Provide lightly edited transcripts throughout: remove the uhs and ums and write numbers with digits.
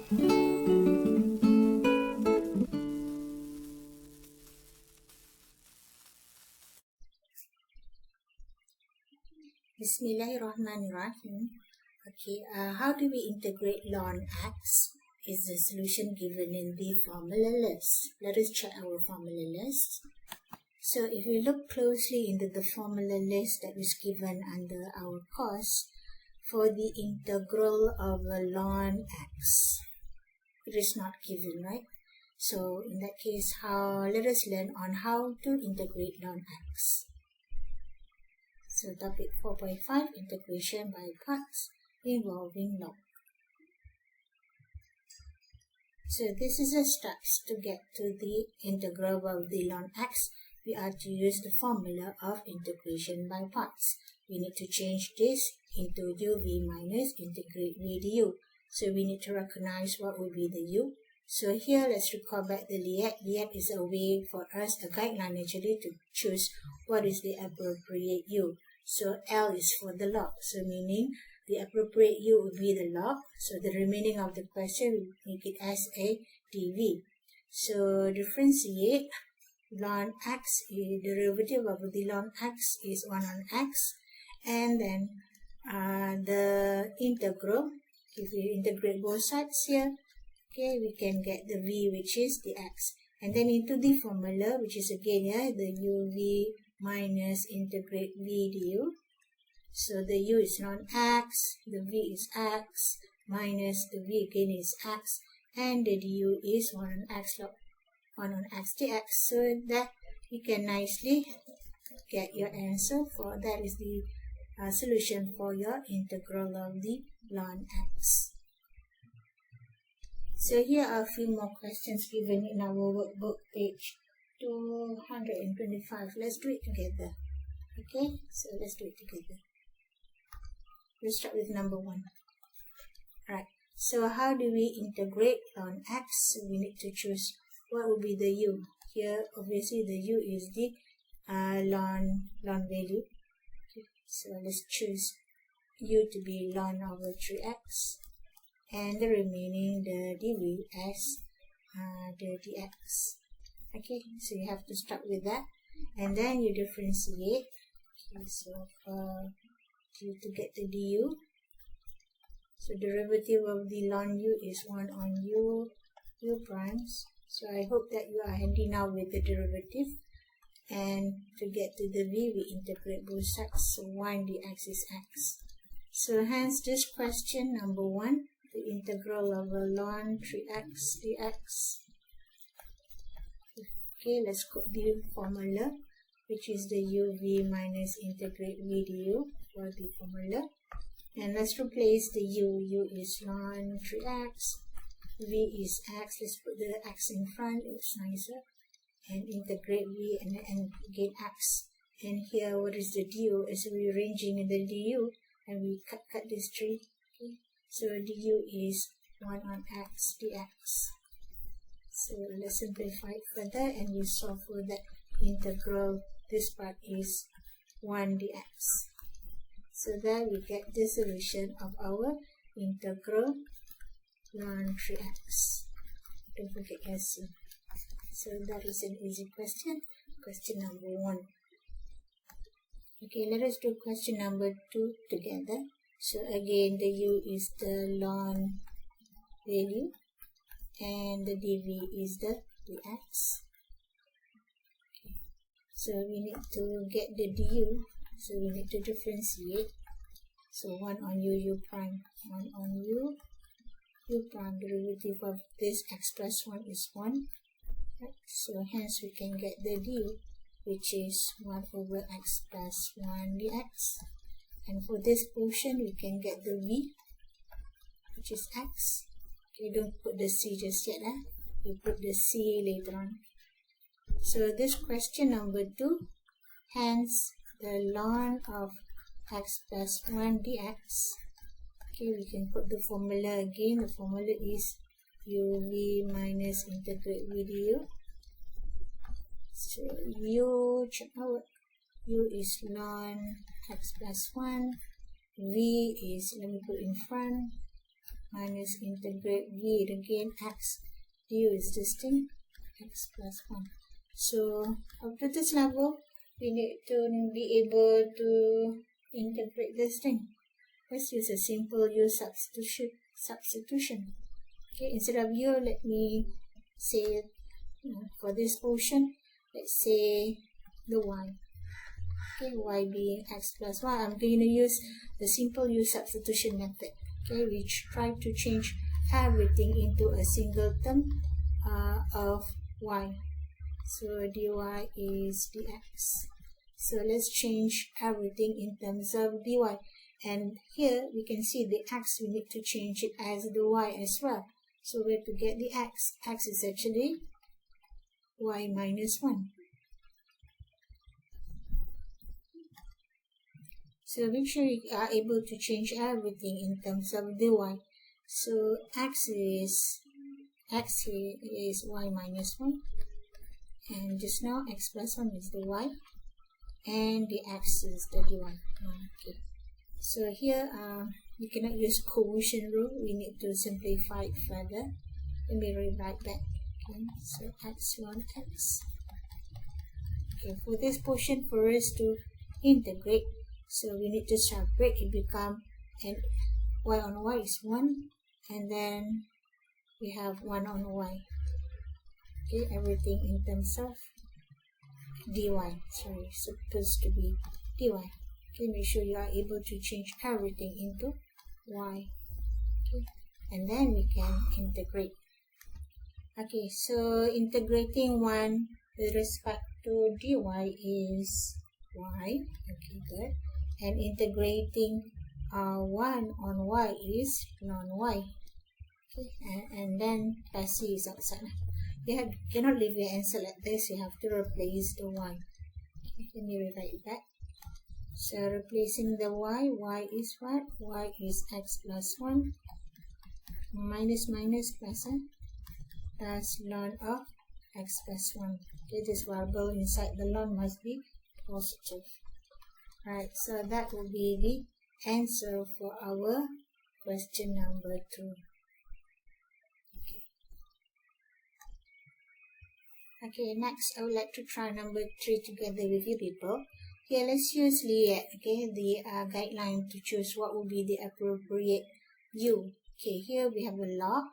Bismillahirrahmanirrahim. Okay, how do we integrate ln x? Is the solution given in the formula list? Let us check our formula list. So if you look closely into the formula list that was given under our course for the integral of ln x, it is not given, right? So in that case, let us learn on how to integrate ln x. So topic 4.5, integration by parts involving log. So this is the steps to get to the integral of the ln x. We are to use the formula of integration by parts. We need to change this into uv minus integrate v du. So we need to recognize what will be the u. So here, let's recall back the LIAT. LIAT is a way for us, a guideline actually, to choose what is the appropriate u. So L is for the log. So meaning the appropriate u will be the log. So the remaining of the question, we make it as a dv. So differentiate ln x, the derivative of the ln x is 1 on x. And then the integral, if we integrate both sides here, okay, we can get the v, which is the x. And then into the formula, which is again here, the uv minus integrate v du. So the u is ln x, the v is x, minus the v again is x, and the du is 1 on x log 1 on x dx. So that you can nicely get your answer for that is the solution for your integral of the ln x. So here are a few more questions given in our workbook, page 225. Let's do it together. Okay, so let's do it together. We'll start with number 1. Right, so how do we integrate ln x? So we need to choose what will be the u. Here, obviously, the u is the ln value. Okay, so let's choose u to be ln over 3x. And the remaining, the dv as the dx. Okay, so you have to start with that. And then you differentiate. Okay, so to get the du. So derivative of the ln u is 1 on u primes. So I hope that you are handy now with the derivative. And to get to the v, we integrate both sides. So 1 dx is x. So hence this question number 1, the integral of ln 3x dx. Okay, let's put the formula, which is the uv minus integrate v du for the formula. And let's replace the u is ln 3x, v is x, let's put the x in front, it's nicer, and integrate v and again x. And here, what is the du? As we're arranging in the du, and we cut this tree. Okay, so du is 1 on x dx. So let's simplify it further and we solve for that integral. This part is 1 dx. So there we get the solution of our integral ln 3x. Don't forget SC. So that is an easy question. Question number 1. Okay, let us do question number 2 together. So again, the u is the ln value and the dv is the dx. Okay. So we need to get the du, so we need to differentiate. So 1 on u prime, 1 on u prime, derivative of this x plus 1 is 1. Right. So hence we can get the du, which is 1 over x plus 1 dx. And for this portion, we can get the v, which is x. Okay, don't put the c just yet. You put the c later on. So this question number 2, hence the ln of x plus 1 dx. Okay, we can put the formula again. The formula is uv minus integrate v du. So u, check out, u is ln x plus 1, v is, let me put in front, minus integrate v again x du is this thing x plus 1. So after this level, we need to be able to integrate this thing. Let's use a simple u substitution. Okay, instead of u, let me say for this portion, let's say the y. Okay, y being x plus 1. I'm going to use the simple u substitution method. Okay, we try to change everything into a single term of y. So dy is dx. So let's change everything in terms of dy. And here we can see the x, we need to change it as the y as well. So where to get the x? X is actually y minus 1. So make sure you are able to change everything in terms of the y. So x here is y minus 1. And just now x plus 1 is the y. And the x is the dy. Okay. So here you cannot use cohesion rule. We need to simplify it further. Let me rewrite that. Okay. So epsilon x. Okay. For this portion, for us to integrate, so we need to separate. It become and y on y is 1, and then we have 1 on y. Okay, everything in terms of dy. Sorry, supposed to be dy. Okay, make sure you are able to change everything into y. Okay, and then we can integrate. Okay, so integrating 1 with respect to dy is y. Okay, good. And integrating 1 on y is ln y. Okay, and then plus c is outside. You cannot leave your answer like this. You have to replace the y. Okay, let me rewrite it back. So replacing the y is what? Y is x plus 1 minus minus plus ln of x plus 1. Okay, this variable inside the ln must be positive. Alright, so that will be the answer for our question number 2. Okay, next I would like to try number 3 together with you people. Here, let's use LIAT, okay, the guideline to choose what will be the appropriate u. Okay, here we have a log.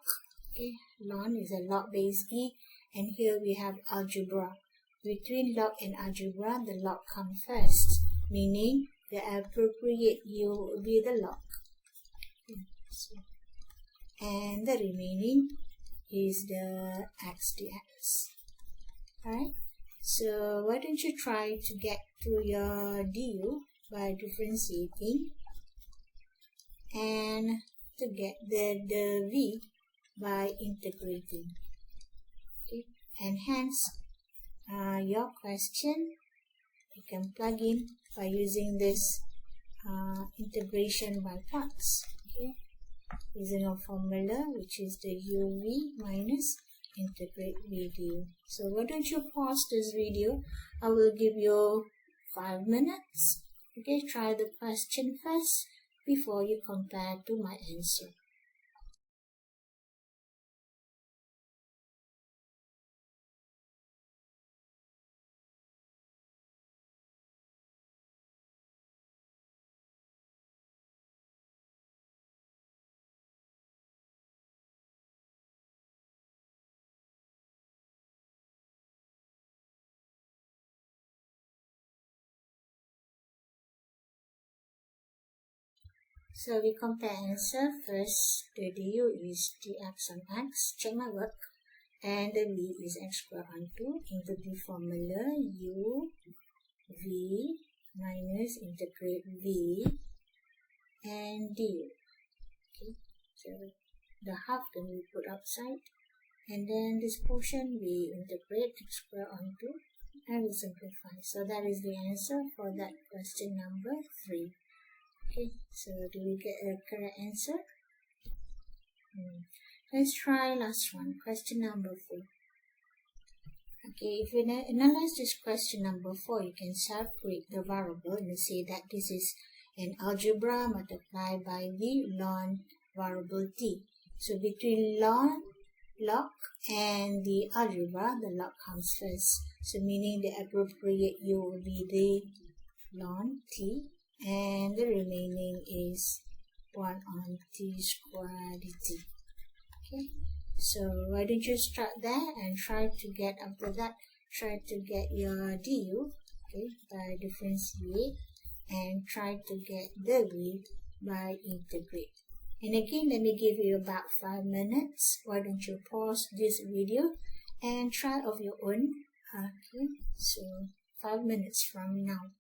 Okay, ln is a log base e, and here we have algebra. Between log and algebra, the log comes first, meaning the appropriate u will be the log. Okay, so, and the remaining is the x dx. Alright, so why don't you try to get to your du by differentiating and to get the v by integrating. Okay, and hence your question you can plug in by using this integration by parts. Okay, using a formula which is the uv minus integrate v du. So why don't you pause this video? I will give you 5 minutes. Okay, try the question first before you compare to my answer. So we compare answer. First, the du is dx on x. Check my work. And the v is x squared on 2 into the formula u v minus integrate v and du. Okay, so the half can we put outside. And then this portion we integrate x squared on 2 and we simplify. So that is the answer for that question number 3. Okay, so do we get a correct answer? Let's try last one, question number 4. Okay, if you analyze this question number 4, you can separate the variable and say that this is an algebra multiplied by the ln variable t. So between log and the algebra, the log comes first. So meaning the appropriate u will be the ln t, and the remaining is 1 on t squared dt. Okay, so why don't you start there and try to get, after that, try to get your du, okay, by differentiate, and try to get the v by integrate. And again, let me give you about 5 minutes. Why don't you pause this video and try of your own. Okay, so 5 minutes from now.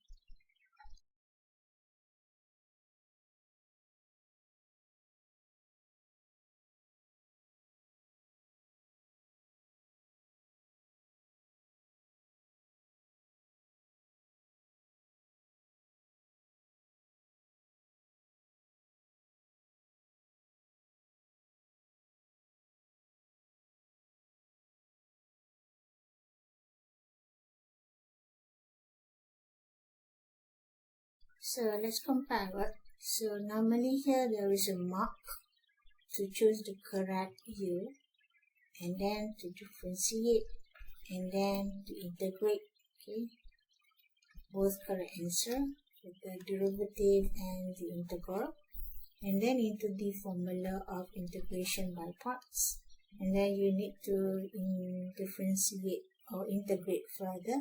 So let's compare it. So normally here there is a mark to choose the correct u, and then to differentiate, and then to integrate. Okay, both correct answer with the derivative and the integral, and then into the formula of integration by parts, and then you need to differentiate or integrate further,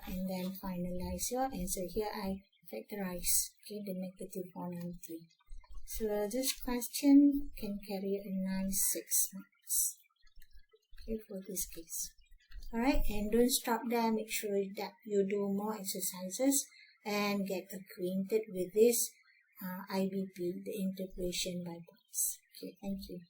and then finalize your answer. Here I factorize, okay, the negative 1 on t. So this question can carry a nice 6 marks, okay, for this case. Alright, and don't stop there. Make sure that you do more exercises and get acquainted with this IBP, the integration by parts. Okay, thank you.